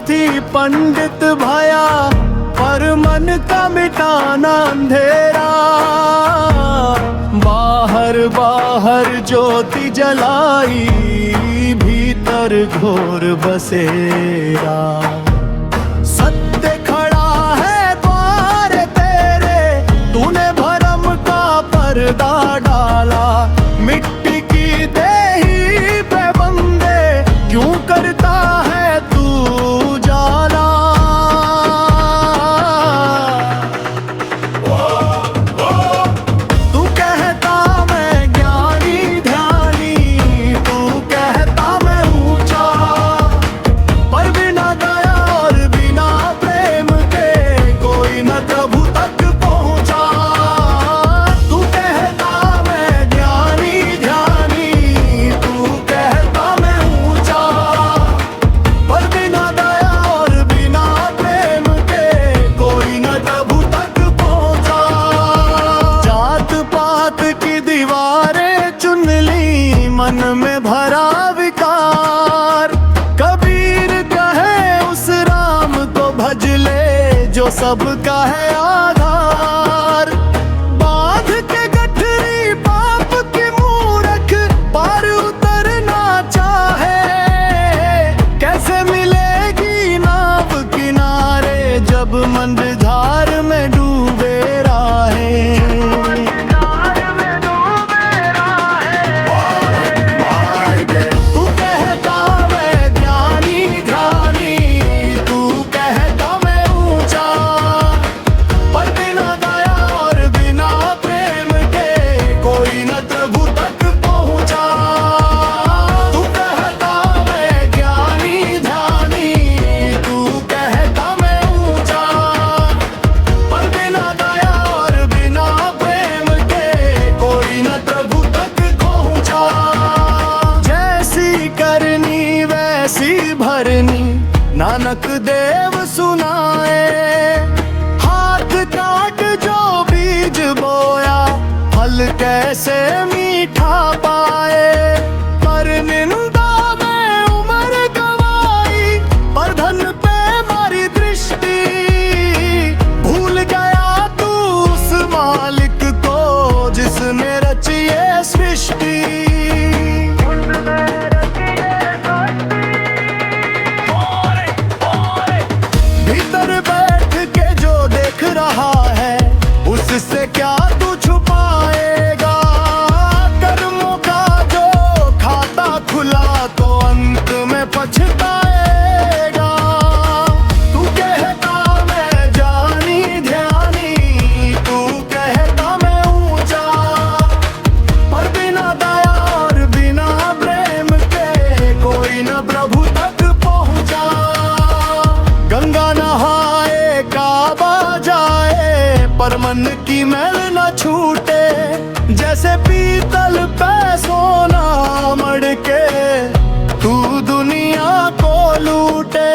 साथी पंडित भया, पर मन का मिटाना अंधेरा। बाहर बाहर ज्योति जलाई, भीतर घोर बसेरा। सत्य खड़ा है द्वार तेरे, तूने भरम का पर्दा डाला। मिट्टी की देही पे बंदे, क्यों करता है तू जाला। तू कहता मैं ज्ञानी ध्यानी, तू कहता मैं ऊंचा, पर बिना दया और बिना प्रेम के कोई न प्रभु तक पहुंचा। तू कहता मैं ज्ञानी ध्यानी, तू कहता मैं ऊंचा, पर बिना दया और बिना प्रेम के कोई न प्रभु तक पहुंचा। जात पात की दीवारें चुन ली, मन में भरा विकार। कबीर कहे उस राम को भज ले, जो सबका है आधार। बांध के गठरी पाप की मूरख, पार उतरना चाहे। कैसे मिलेगी नाव किनारे, जब मंझधार में डूबे राहें। तू कहता मैं ज्ञानी ध्यानी, तू कहता मैं ऊंचा, पर बिना दया और बिना प्रेम के कोई न प्रभु तक पहुंचा। तू कहता मैं ज्ञानी ध्यानी, तू कहता मैं ऊंचा, पर बिना दया और बिना प्रेम के कोई न प्रभु तक पहुंचा। जैसी करनी वैसी भरनी, नानक देव सुनाए। हाथ काट जो बीज बोया, फल कैसे मीठा पाए। पर निंदा में उम्र गवाई, पर धन पे मारी दृष्टि। भूल गया तू उस मालिक को, जिसने रची ये सृष्टि। भीतर बैठ के जो देख रहा है, उससे क्या तू छुपाएगा। कर्मों का जो खाता खुला, तो अंत में पछताएगा। तू कहता मैं जानी ध्यानी, तू कहता मैं ऊंचा, पर बिना दया और बिना प्रेम के कोई न प्रभु तक पहुंचा। गंगा नहाए काबा जाए, पर मन की मैल न छूटे। जैसे पीतल पे सोना मढ़के, तू दुनिया को लूटे।